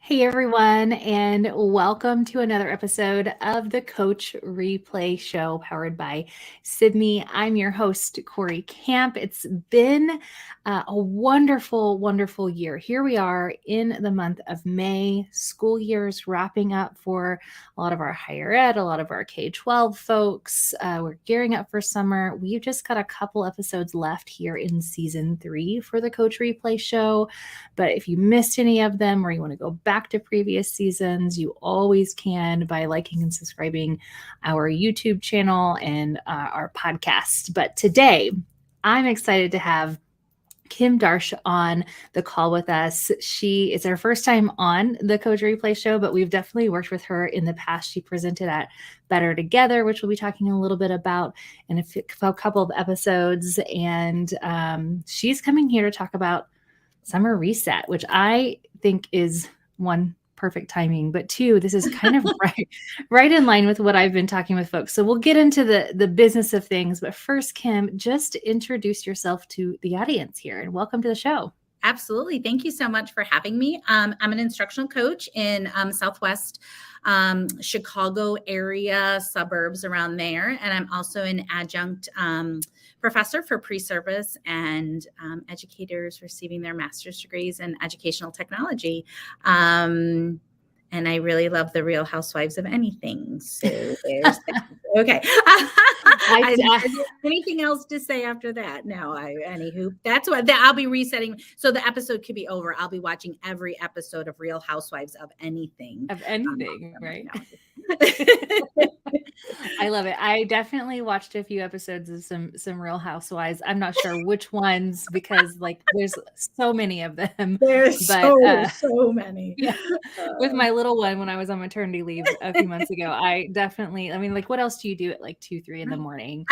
Hey everyone, and welcome to another episode of the Coach Replay Show powered by Sibme. I'm your host, Cory Camp. It's been a wonderful, wonderful year. Here we are in the month of May. School year's wrapping up for a lot of our higher ed, a lot of our K-12 folks. We're gearing up for summer. We've just got a couple episodes left here in season 3 for the Coach Replay Show. But if you missed any of them or you want to go back to previous seasons, you always can by liking and subscribing our YouTube channel and our podcast. But today, I'm excited to have Kim Darche on the call with us. It's her first time on the Coach Replay Show, but we've definitely worked with her in the past. She presented at Better Together, which we'll be talking a little bit about in a couple of episodes. And she's coming here to talk about summer reset, which I think is one, perfect timing, but two, this is kind of right in line with what I've been talking with folks. So we'll get into the business of things, but first, Kim, just introduce yourself to the audience here and welcome to the show. Absolutely. Thank you so much for having me. I'm an instructional coach in Southwest Chicago area, suburbs around there. And I'm also an adjunct professor for pre-service and educators receiving their master's degrees in educational technology. And I really love the Real Housewives of anything. So there's that. Okay. Anything else to say after that? No, anywho, that's what I'll be resetting. So the episode could be over. I'll be watching every episode of Real Housewives of anything. Right? I love it. I definitely watched a few episodes of some Real Housewives. I'm not sure which ones because there's so many of them. There's so many. Yeah. With my little one, when I was on maternity leave a few months ago, what else do you do at 2, 3 in the morning?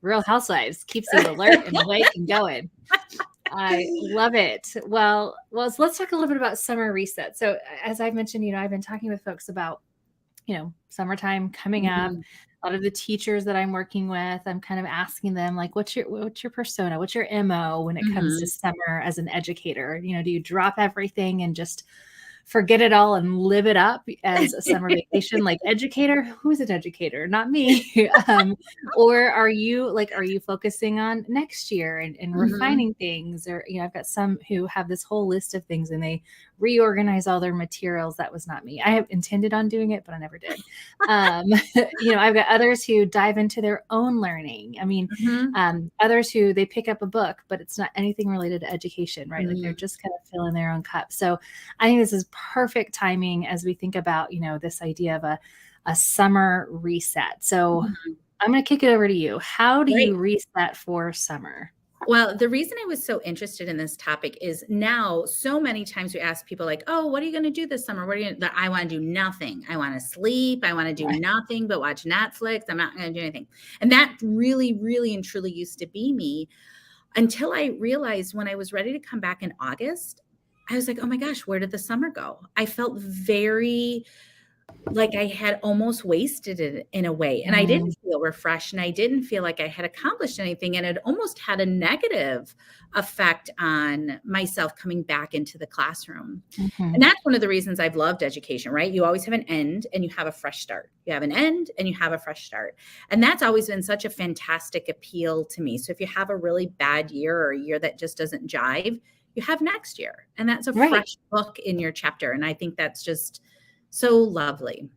Real Housewives keeps you alert and awake and going. I love it. Well, so let's talk a little bit about summer reset. So as I've mentioned, I've been talking with folks about, summertime coming up. A lot of the teachers that I'm working with, I'm kind of asking them what's your persona? What's your MO when it comes to summer as an educator? Do you drop everything and just forget it all and live it up as a summer vacation, like educator? Who's an educator? Not me. Or are you focusing on next year and refining things? Or, I've got some who have this whole list of things and they reorganize all their materials. That was not me. I have intended on doing it, but I never did. I've got others who dive into their own learning. Others who they pick up a book, but it's not anything related to education, right? They're just kind of filling their own cup. So I think this is perfect timing as we think about, this idea of a summer reset. So I'm going to kick it over to you. How do you reset for summer? Well, the reason I was so interested in this topic is now so many times we ask people oh, what are you going to do this summer? I want to do nothing. I want to sleep. I want to do nothing but watch Netflix. I'm not going to do anything. And that really, really and truly used to be me until I realized when I was ready to come back in August, I was like, oh my gosh, where did the summer go? I felt very like I had almost wasted it in a way. And I didn't feel refreshed and I didn't feel like I had accomplished anything. And it almost had a negative effect on myself coming back into the classroom. And that's one of the reasons I've loved education, right? You always have an end and you have a fresh start. You have an end and you have a fresh start. And that's always been such a fantastic appeal to me. So if you have a really bad year or a year that just doesn't jive, you have next year. And that's a fresh book in your chapter. And I think that's just so lovely.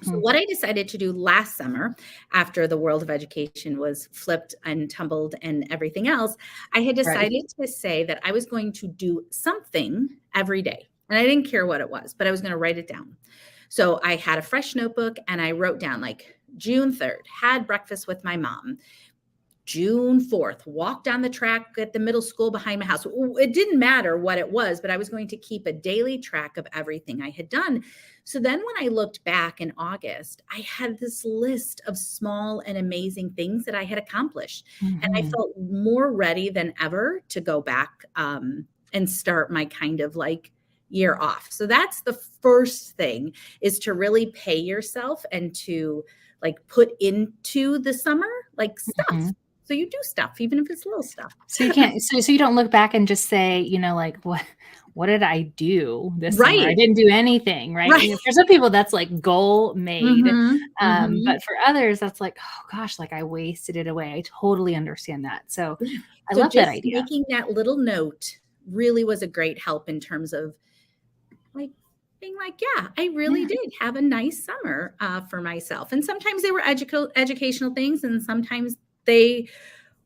So what I decided to do last summer, after the world of education was flipped and tumbled and everything else, I had decided to say that I was going to do something every day. And I didn't care what it was, but I was going to write it down. So I had a fresh notebook and I wrote down June 3rd, had breakfast with my mom. June 4th, walked down the track at the middle school behind my house. It didn't matter what it was, but I was going to keep a daily track of everything I had done. So then when I looked back in August, I had this list of small and amazing things that I had accomplished. And I felt more ready than ever to go back and start my kind of year off. So that's the first thing, is to really pay yourself and to put into the summer stuff. So So you do stuff, even if it's little stuff. So you can't, so you don't look back and just say, you know, like, what did I do this summer? I Right. didn't do anything, right? Right. You know, for some people, that's like goal made. But for others, that's like, oh gosh, like I wasted it away. I totally understand that. So Yeah. I So love that just idea. making that little note really was a great help in terms of like being like, yeah, I really did have a nice summer for myself. And sometimes they were educational things, and sometimes they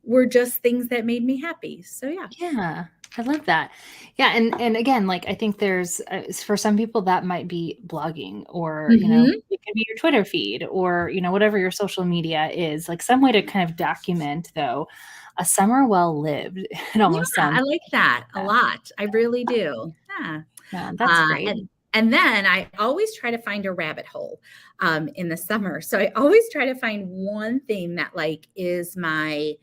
were just things that made me happy. So yeah. Yeah, I love that. Yeah, and again, like I think there's for some people that might be blogging, or you know, it could be your Twitter feed, or you know, whatever your social media is, like some way to kind of document though a summer well lived. It almost Yeah, sounds I like that a lot. I really do. Yeah. yeah, that's great. And then I always try to find a rabbit hole in the summer. So I always try to find one thing that like is my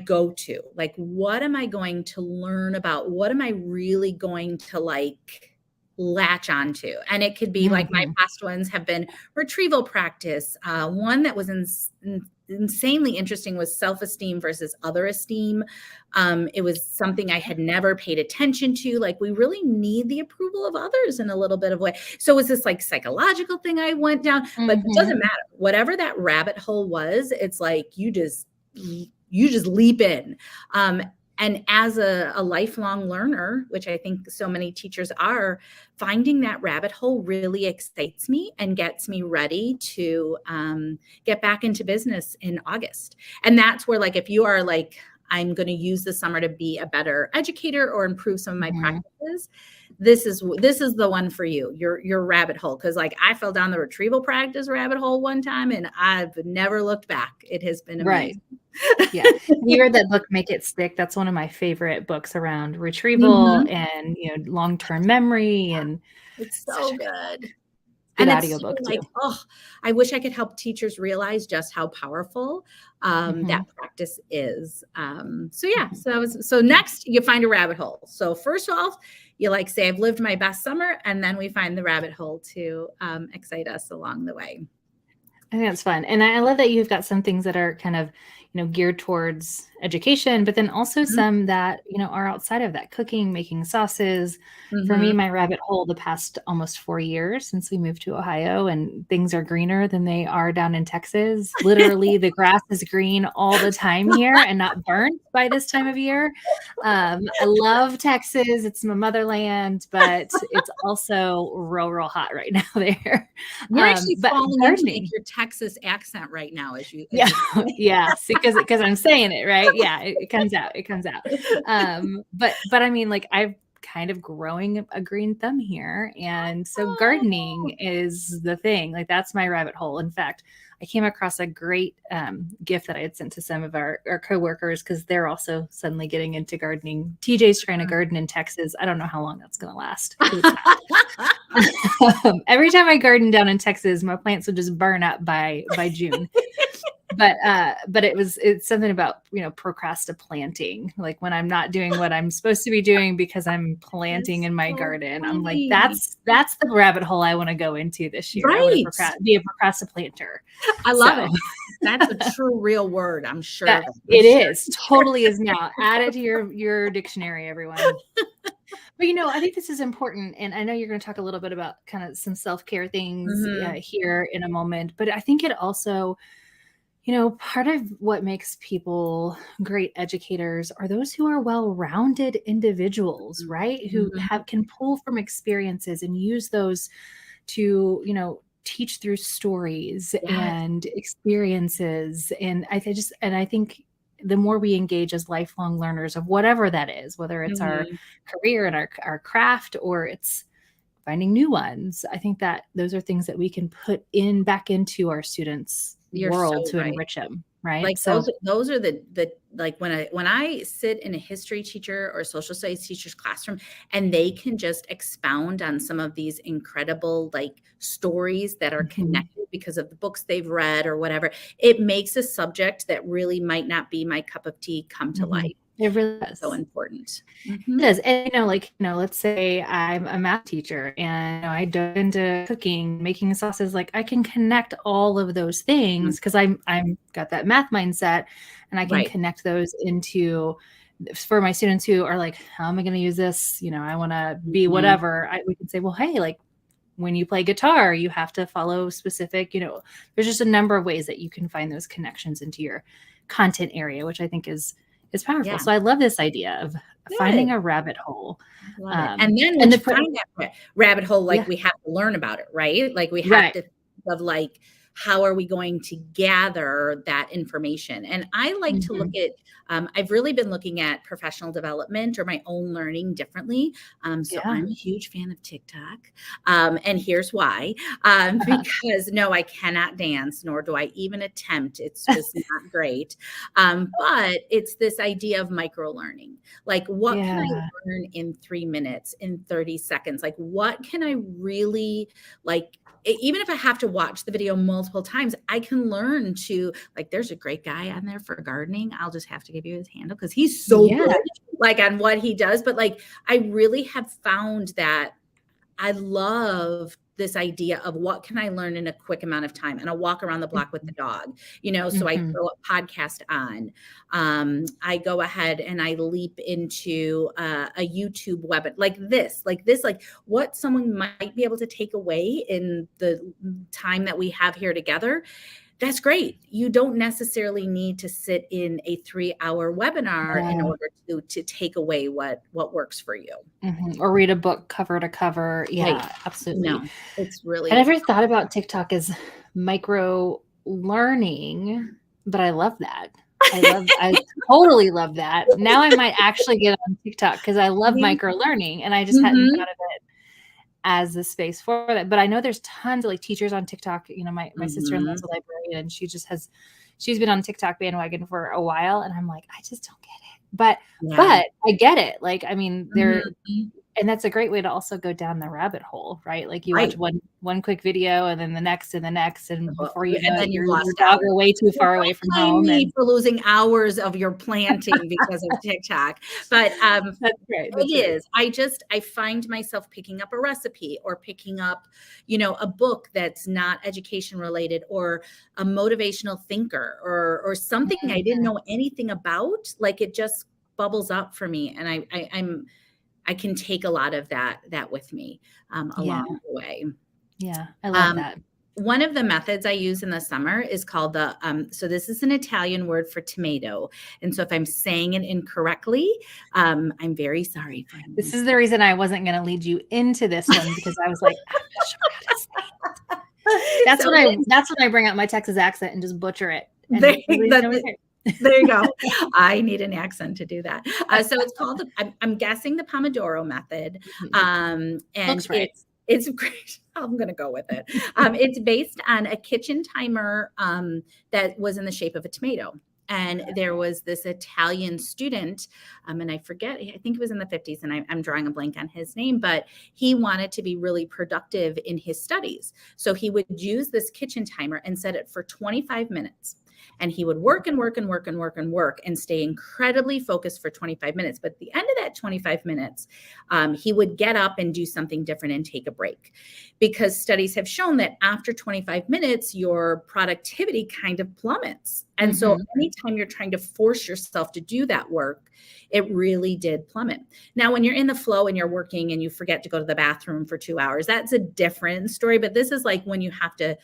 go-to. Like, what am I going to learn about? What am I really going to like latch onto? And it could be like my past ones have been retrieval practice. One that was insanely interesting was self-esteem versus other esteem. It was something I had never paid attention to. Like, we really need the approval of others in a little bit of way. So it was this like psychological thing I went down, but it doesn't matter. Whatever that rabbit hole was, it's like you just leap in. And as a lifelong learner, which I think so many teachers are, finding that rabbit hole really excites me and gets me ready to get back into business in August. And that's where, like, if you are like, I'm going to use the summer to be a better educator or improve some of my practices, this is the one for you, your rabbit hole. Because like I fell down the retrieval practice rabbit hole one time and I've never looked back. It has been amazing. Right. Yeah. You read that book, Make It Stick? That's one of my favorite books around retrieval and, you know, long-term memory. And it's so good. Good and audiobook it's too. like, oh, I wish I could help teachers realize just how powerful that practice is. So yeah, so next you find a rabbit hole. So first off, you like say, I've lived my best summer, and then we find the rabbit hole to excite us along the way. I think that's fun. And I love that you've got some things that are kind of, you know, geared towards education, but then also some that, you know, are outside of that, cooking, making sauces. For me, my rabbit hole the past almost 4 years since we moved to Ohio, and things are greener than they are down in Texas. Literally, the grass is green all the time here and not burnt by this time of year. I love Texas. It's my motherland, but it's also real hot right now there. You're actually falling into gardening. your Texas accent right now as you yeah, because I'm saying it right. Yeah, it comes out. But I mean, like, I've kind of growing a green thumb here, and so gardening is the thing. Like, that's my rabbit hole. In fact, I came across a great gift that I had sent to some of our coworkers because they're also suddenly getting into gardening. TJ's trying to garden in Texas. I don't know how long that's going to last. Every time I garden down in Texas, my plants would just burn up by June. But it's something about, you know, planting, like when I'm not doing what I'm supposed to be doing because I'm planting in my garden. Funny. I'm like, that's the rabbit hole I want to go into this year. Right. I want to be a procrastiplanter. I love it. That's a true real word. I'm sure. It is. Totally is now. Add it to your dictionary, everyone. But, you know, I think this is important. And I know you're going to talk a little bit about kind of some self-care things here in a moment. But I think it also, you know, part of what makes people great educators are those who are well-rounded individuals, right? Who can pull from experiences and use those to, you know, teach through stories and experiences. And I think the more we engage as lifelong learners of whatever that is, whether it's our career and our craft, or it's finding new ones, I think that those are things that we can put back into our students' world to enrich them. Right. Like, so those are the like when I sit in a history teacher or social studies teacher's classroom and they can just expound on some of these incredible like stories that are connected because of the books they've read or whatever, it makes a subject that really might not be my cup of tea come to life. It really is. So important. It is. And, let's say I'm a math teacher and I dove into cooking, making sauces. Like, I can connect all of those things because I'm got that math mindset, and I can connect those into, for my students who are like, how am I going to use this? I want to be whatever. We can say, well, hey, like, when you play guitar, you have to follow specific, there's just a number of ways that you can find those connections into your content area, which I think is powerful. Yeah. So I love this idea of finding a rabbit hole. And then when you find that rabbit hole, like we have to learn about it, right? Like we have to think of like, how are we going to gather that information? And I like to look at, I've really been looking at professional development or my own learning differently. So I'm a huge fan of TikTok. And here's why, because no, I cannot dance, nor do I even attempt. It's just not great. But it's this idea of microlearning. Like, what can I learn in 3 minutes, in 30 seconds? Like, what can I really like? Even if I have to watch the video multiple times, I can learn to, like, there's a great guy on there for gardening. I'll just have to give you his handle because he's so good, like, on what he does. But like, I really have found that I love this idea of what can I learn in a quick amount of time, and I'll walk around the block with the dog, so I throw a podcast on. I go ahead and I leap into a YouTube webinar like this, like what someone might be able to take away in the time that we have here together. That's great. You don't necessarily need to sit in a 3-hour webinar in order to take away what works for you. Or read a book cover to cover. Yeah, absolutely. No, it's really. I never thought about TikTok as micro learning, but I love that. I totally love that. Now I might actually get on TikTok because I love micro learning, and I just hadn't thought of it as the space for that. But I know there's tons of like teachers on TikTok. My sister-in-law's a librarian, and she's been on TikTok bandwagon for a while, and I'm like, I just don't get it. But I get it. Like, I mean, and that's a great way to also go down the rabbit hole, right? Like, you watch one quick video, and then the next, and before you know it, your dog are way too far away from home. For losing hours of your planting because of TikTok. But that's great. It is. I find myself picking up a recipe or picking up, a book that's not education related, or a motivational thinker, or something I didn't know anything about. Like, it just bubbles up for me, and I can take a lot of that with me along the way. Yeah, I love that. One of the methods I use in the summer is called so this is an Italian word for tomato. And so if I'm saying it incorrectly, I'm very sorry for him. This is the reason I wasn't going to lead you into this one, because I was like, I'm not sure how to say it. That's when I bring out my Texas accent and just butcher it. There you go. I need an accent to do that. So it's called, I'm guessing, the Pomodoro Method. And it's great. I'm going to go with it. It's based on a kitchen timer that was in the shape of a tomato. And there was this Italian student, and I forget, I think it was in the 50s, and I'm drawing a blank on his name, but he wanted to be really productive in his studies. So he would use this kitchen timer and set it for 25 minutes. And he would work and work and work and work and work and stay incredibly focused for 25 minutes. But at the end of that 25 minutes, he would get up and do something different and take a break. Because studies have shown that after 25 minutes, your productivity kind of plummets. And so anytime you're trying to force yourself to do that work, it really did plummet. Now, when you're in the flow and you're working and you forget to go to the bathroom for 2 hours, that's a different story. But this is like when you have to,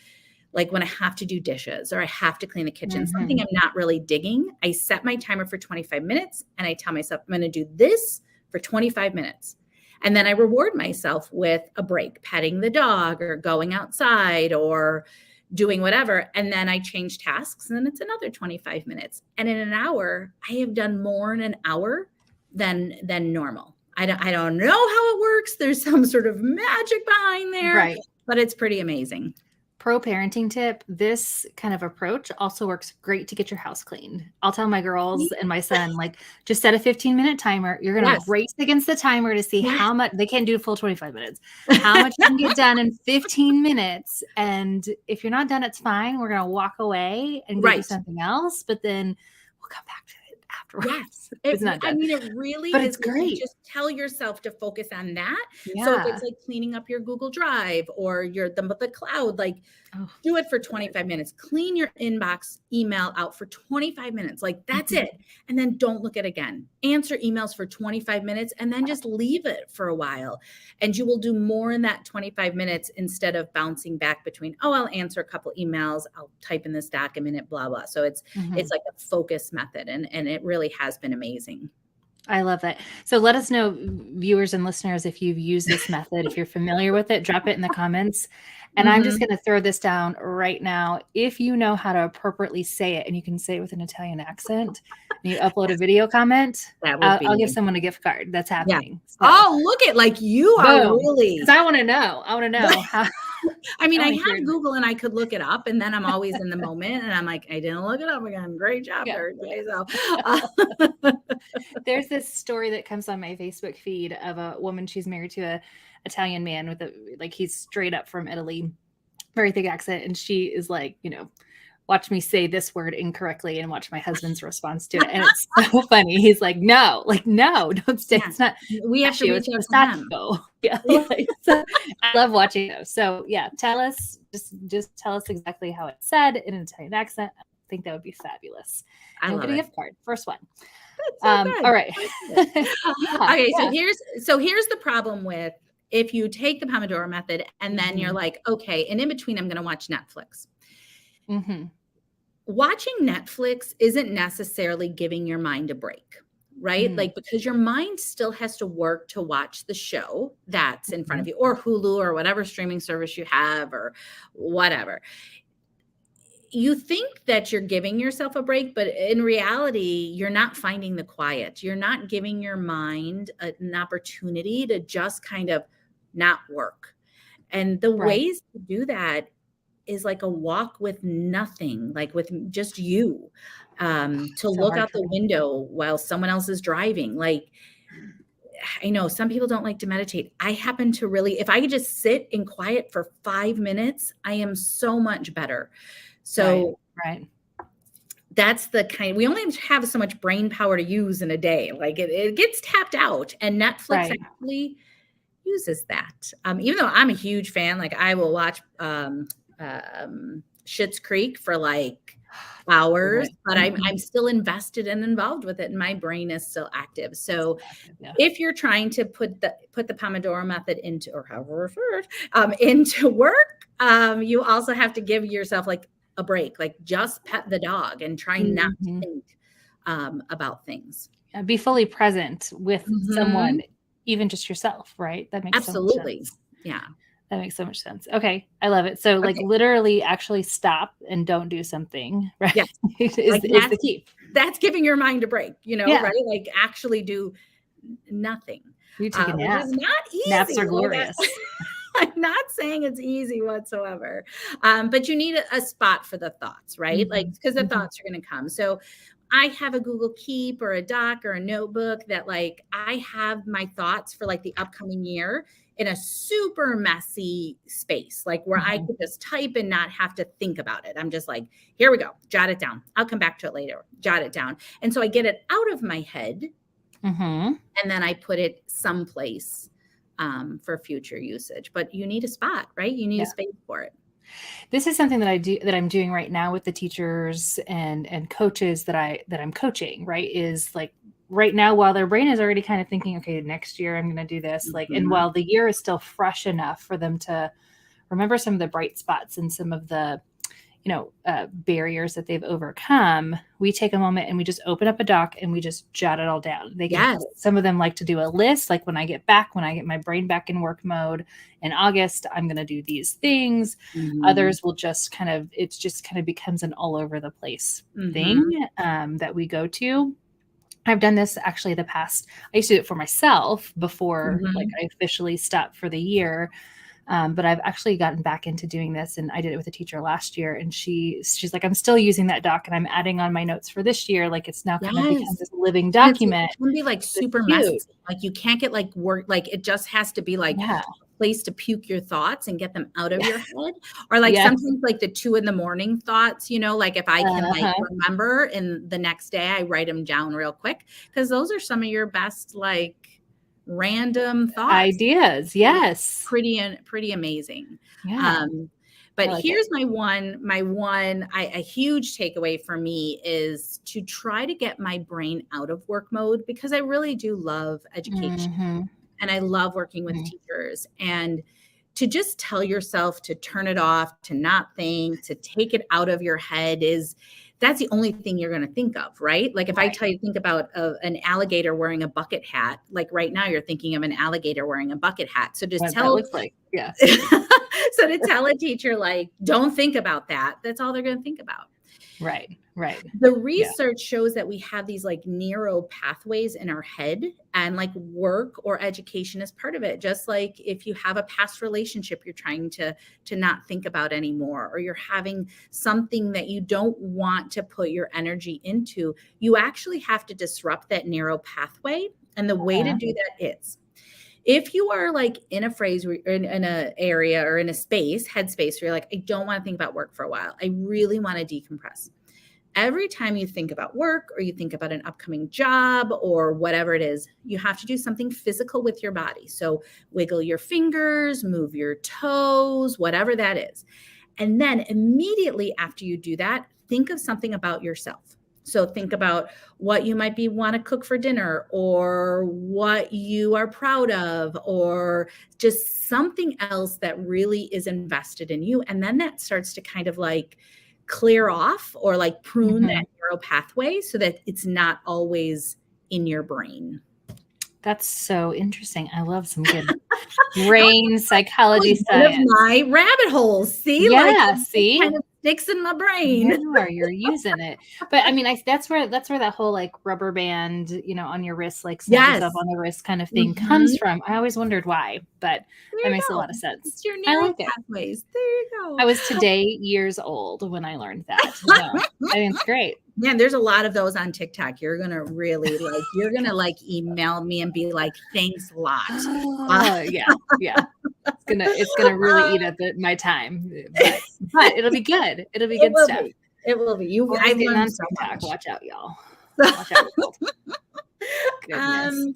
like when I have to do dishes or I have to clean the kitchen, something I'm not really digging, I set my timer for 25 minutes and I tell myself, I'm going to do this for 25 minutes. And then I reward myself with a break, petting the dog or going outside or doing whatever. And then I change tasks, and then it's another 25 minutes. And in an hour, I have done more in an hour than normal. I don't know how it works. There's some sort of magic behind there, right? But it's pretty amazing. Pro parenting tip, this kind of approach also works great to get your house cleaned. I'll tell my girls and my son, like, just set a 15-minute timer. You're going to race against the timer to see how much, they can't do a full 25 minutes, how much you can get done in 15 minutes. And if you're not done, it's fine. We're going to walk away and go do something else, but then we'll come back to it afterwards. Yes. It's not done. It really But is. it's If you great. just tell yourself to focus on that. So if Yeah. it's like cleaning up your Google Drive or the cloud, like Oh, do it for 25 minutes. Clean your inbox email out for 25 minutes. Like that's it. And then don't look at it again. Answer emails for 25 minutes and then just leave it for a while. And you will do more in that 25 minutes instead of bouncing back between, oh, I'll answer a couple emails, I'll type in this doc a minute, blah, blah. So it's like a focus method and it really has been amazing. I love that. So let us know, viewers and listeners, if you've used this method, if you're familiar with it, drop it in the comments. And I'm just going to throw this down right now. If you know how to appropriately say it and you can say it with an Italian accent and you upload a video comment, I'll give someone a gift card. That's happening. Yeah. So, oh, look at like you are really. Because I want to know. I want to know how. I mean, I have Google and I could look it up and then I'm always in the moment and I'm like, I didn't look it up again. Great job, everybody. So there's this story that comes on my Facebook feed of a woman. She's married to a Italian man with he's straight up from Italy, very thick accent. And she is like, watch me say this word incorrectly and watch my husband's response to it. And it's so funny. He's like, no, don't say it's not. We have to reach out to them. Yeah. So I love watching those. So yeah, tell us, just tell us exactly how it's said in an Italian accent. I think that would be fabulous. I love a gift card. First one. All right. Okay. So here's the problem with if you take the Pomodoro method and then you're like, okay, and in between, I'm going to watch Netflix. Watching Netflix isn't necessarily giving your mind a break, right? Like, because your mind still has to work to watch the show that's in front of you, or Hulu or whatever streaming service you have or whatever. You think that you're giving yourself a break, but in reality, you're not finding the quiet. You're not giving your mind an opportunity to just kind of not work. And the ways to do that is like a walk with nothing, like with just you, to look out the window while someone else is driving. Like, I know some people don't like to meditate. I happen to really, if I could just sit in quiet for 5 minutes, I am so much better. So that's the kind, we only have so much brain power to use in a day. Like it gets tapped out, and Netflix actually uses that. Even though I'm a huge fan, like I will watch Schitt's Creek for like hours, but I'm still invested and involved with it, and my brain is still active. So if you're trying to put the Pomodoro method into, or however referred, into work, you also have to give yourself like a break, like just pet the dog and try not to think about things. Be fully present with someone, even just yourself, right? That makes absolutely so much sense. Yeah. That makes so much sense. Okay. I love it. So like literally actually stop and don't do something, right? Yeah. is the key. That's giving your mind a break, right? Like actually do nothing. You take a nap. Which is not easy. Naps are glorious. I'm not saying it's easy whatsoever. But you need a spot for the thoughts, right? Like, because the thoughts are going to come. So I have a Google Keep or a doc or a notebook that like I have my thoughts for like the upcoming year in a super messy space, like where I could just type and not have to think about it. I'm just like, here we go, jot it down. I'll come back to it later, jot it down. And so I get it out of my head and then I put it someplace for future usage. But you need a spot, right? You need a space for it. This is something that I'm doing right now with the teachers and coaches that I'm coaching, right? Is like right now, while their brain is already kind of thinking, okay, next year I'm going to do this, like, and while the year is still fresh enough for them to remember some of the bright spots and some of the, barriers that they've overcome, we take a moment and we just open up a doc and we just jot it all down. Some of them like to do a list, like when I get my brain back in work mode in August, I'm going to do these things. Others will just it just becomes an all over the place thing that we go to. I've done this actually I used to do it for myself before like I officially stopped for the year. But I've actually gotten back into doing this, and I did it with a teacher last year, and she's like, I'm still using that doc and I'm adding on my notes for this year. Like it's now kind of become this living document. It can be like super messy. Like you can't get like work, like it just has to be like place to puke your thoughts and get them out of your head. Or like sometimes like the 2 a.m. thoughts, like if I can like remember and the next day I write them down real quick, because those are some of your best like random thoughts. Ideas. Yes. Pretty amazing. Yeah. But here's my one, a huge takeaway for me is to try to get my brain out of work mode, because I really do love education and I love working with teachers, and to just tell yourself to turn it off, to not think, to take it out of your head that's the only thing you're going to think of, right? Like if I tell you, think about an alligator wearing a bucket hat, like right now you're thinking of an alligator wearing a bucket hat. So just that looks like, so to tell a teacher, like, don't think about that, that's all they're going to think about. Right. The research shows that we have these like neuro pathways in our head, and like work or education is part of it. Just like if you have a past relationship you're trying to not think about anymore, or you're having something that you don't want to put your energy into, you actually have to disrupt that neuro pathway. And the way to do that is, if you are like in a phrase or in an area or in a headspace where you're like, I don't want to think about work for a while, I really want to decompress. Every time you think about work or you think about an upcoming job or whatever it is, you have to do something physical with your body. So wiggle your fingers, move your toes, whatever that is. And then immediately after you do that, think of something about yourself. So think about what you might want to cook for dinner, or what you are proud of, or just something else that really is invested in you. And then that starts to kind of like clear off or like prune that neural pathway so that it's not always in your brain. That's so interesting. I love some good brain psychology science. One of my rabbit holes. See? Yeah, see? Kind of sticks in my brain. You're using it. But I mean, that's where that whole like rubber band, on your wrist, like snaps up on the wrist kind of thing comes from. I always wondered why, but that makes a lot of sense. It's your neural pathways. There you go. I was today years old when I learned that. I mean, it's great. Man, there's a lot of those on TikTok. You're going to really like email me and be like, thanks a lot. Yeah. It's gonna really eat up my time, but it'll be good. It'll be good stuff. It will be. I've learned on TikTok. Watch out, y'all. Watch out. Goodness.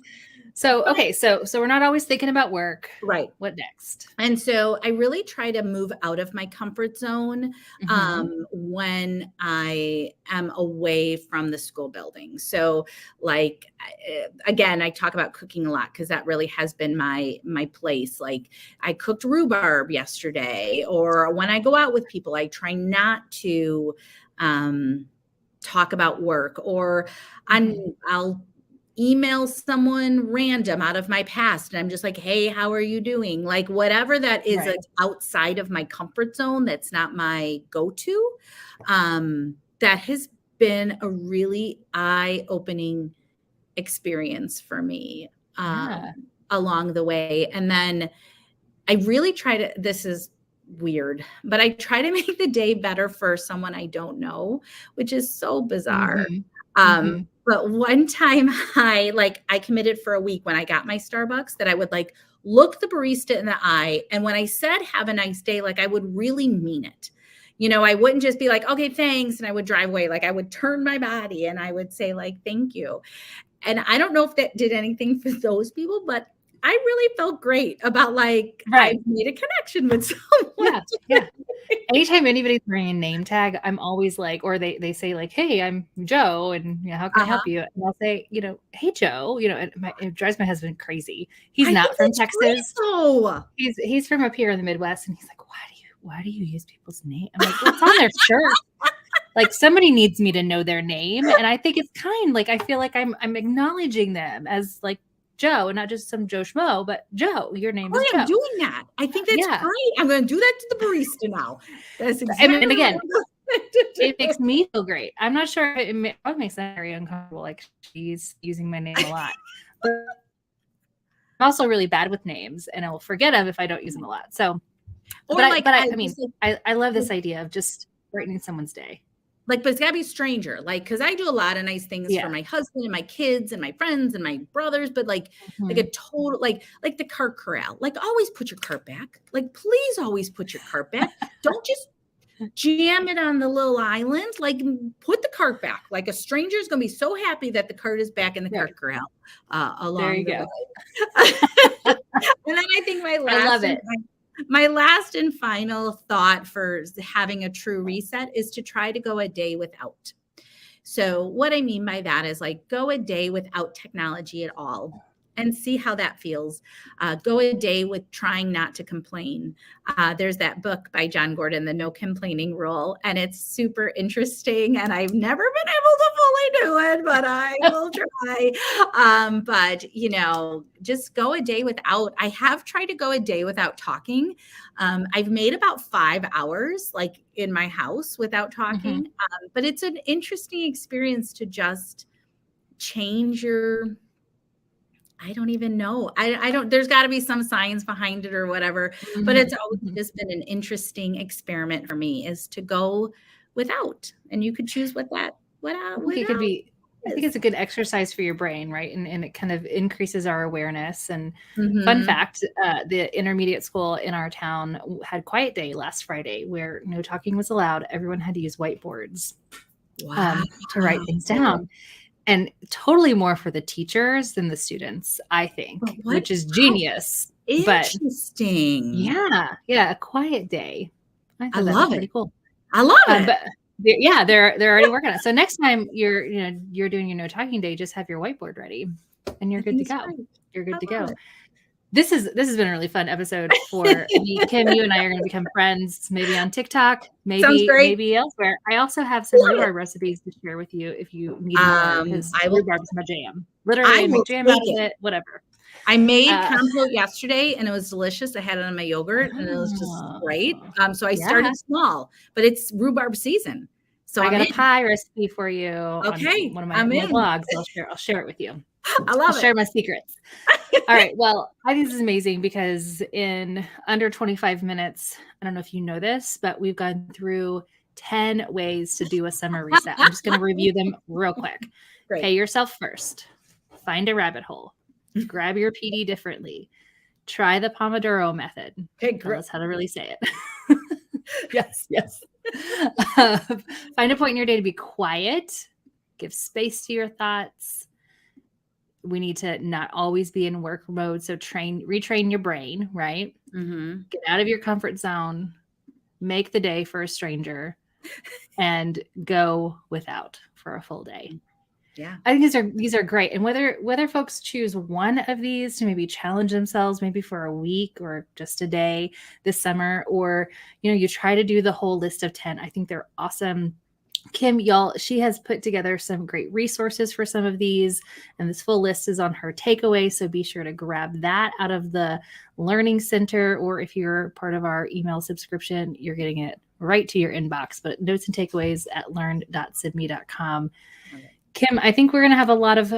So, okay. So we're not always thinking about work. Right. What next? And so I really try to move out of my comfort zone when I am away from the school building. So like, again, I talk about cooking a lot because that really has been my place. Like I cooked rhubarb yesterday, or when I go out with people, I try not to talk about work, or I'll email someone random out of my past. And I'm just like, hey, how are you doing? Like whatever that is outside of my comfort zone, that's not my go-to. That has been a really eye-opening experience for me along the way. And then I really try to, this is weird, but I try to make the day better for someone I don't know, which is so bizarre. But one time I committed for a week when I got my Starbucks that I would like look the barista in the eye. And when I said, have a nice day, like I would really mean it. I wouldn't just be like, okay, thanks. And I would drive away. Like I would turn my body and I would say like, thank you. And I don't know if that did anything for those people, but I really felt great about like, I made a connection with someone. Yeah. Anytime anybody's wearing a name tag, I'm always like, or they say like, hey, I'm Joe, and how can I help you? And I'll say, hey, Joe, it drives my husband crazy. He's not from Texas. He's from up here in the Midwest. And he's like, why do you use people's name? I'm like, well, it's on their shirt. Like somebody needs me to know their name. And I think it's kind, like, I feel like I'm acknowledging them as like Joe, and not just some Joe Schmo, but Joe, your name is Joe. I'm doing that. I think that's great. I'm going to do that to the barista now. That's exactly. And again, it makes me feel great. I'm not sure it makes that very uncomfortable. Like she's using my name a lot. But I'm also really bad with names, and I will forget them if I don't use them a lot. So, I love this idea of just brightening someone's day. Like, but it's gotta be a stranger. Like, cause I do a lot of nice things for my husband and my kids and my friends and my brothers, but like a total, like the cart corral, like always put your cart back. Like, please always put your cart back. Don't just jam it on the little island. Like, put the cart back. Like, a stranger is going to be so happy that the cart is back in the cart corral along there you the go. way. And then I think my last and final thought for having a true reset is to try to go a day without. So what I mean by that is like go a day without technology at all and see how that feels. Go a day with trying not to complain. There's that book by John Gordon, The No Complaining Rule, and it's super interesting. And I've never been able to fully do it, but I will try. But, just go a day without. I have tried to go a day without talking. I've made about 5 hours, like in my house without talking. But it's an interesting experience to just change your, I don't even know. I don't, there's got to be some science behind it or whatever, but it's always just been an interesting experiment for me is to go without, and you could choose what that, I think it's a good exercise for your brain, right? And it kind of increases our awareness. And fun fact, the intermediate school in our town had quiet day last Friday where no talking was allowed. Everyone had to use whiteboards to write things down. And totally more for the teachers than the students, I think, which is genius. Interesting. But yeah, a quiet day. I love it. Pretty cool. I love it. But they're already working on it. So next time you're doing your no talking day, just have your whiteboard ready, and you're good to go. You're good to go. This has been a really fun episode for me. Kim, you and I are going to become friends, maybe on TikTok, maybe elsewhere. I also have some rhubarb recipes to share with you if you need more, because rhubarb is my jam. Literally, I make jam out of it, whatever. I made compote yesterday, and it was delicious. I had it on my yogurt, and it was just great. So I started small, but it's rhubarb season. So I got a pie recipe for you. Okay, on one of my blogs. I'll share it with you. I'll share my secrets. All right. Well, I think this is amazing because in under 25 minutes, I don't know if you know this, but we've gone through 10 ways to do a summer reset. I'm just going to review them real quick. Great. Pay yourself first. Find a rabbit hole. Grab your PD differently. Try the Pomodoro Method. Okay, tell us how to really say it. Yes. Find a point in your day to be quiet. Give space to your thoughts. We need to not always be in work mode. So retrain your brain, right? Get out of your comfort zone, make the day for a stranger, and go without for a full day. Yeah. I think these are great. And whether folks choose one of these to maybe challenge themselves, maybe for a week or just a day this summer, or, you try to do the whole list of 10, I think they're awesome. Kim, she has put together some great resources for some of these, and this full list is on her takeaway. So be sure to grab that out of the Learning Center, or if you're part of our email subscription, you're getting it right to your inbox. But notes and takeaways at learn.sibme.com. Kim, I think we're going to have a lot of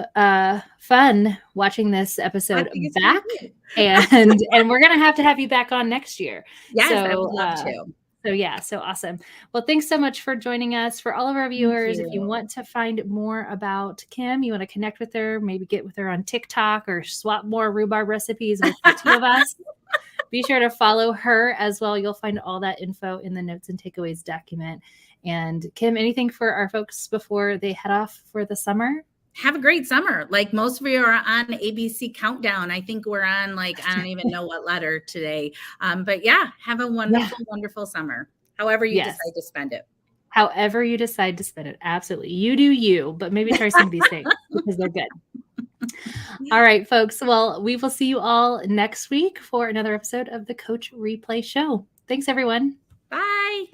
fun watching this episode back, and we're going to have you back on next year. Yes, I would love to. So awesome. Well, thanks so much for joining us. For all of our viewers, if you want to find more about Kim, you want to connect with her, maybe get with her on TikTok or swap more rhubarb recipes with the two of us, be sure to follow her as well. You'll find all that info in the notes and takeaways document. And Kim, anything for our folks before they head off for the summer? Have a great summer. Like most of you are on ABC Countdown. I think we're on I don't even know what letter today. But yeah, have a wonderful, wonderful summer. However you decide to spend it. However you decide to spend it. Absolutely. You do you, but maybe try some of these things because they're good. All right, folks. Well, we will see you all next week for another episode of the Coach Replay Show. Thanks, everyone. Bye.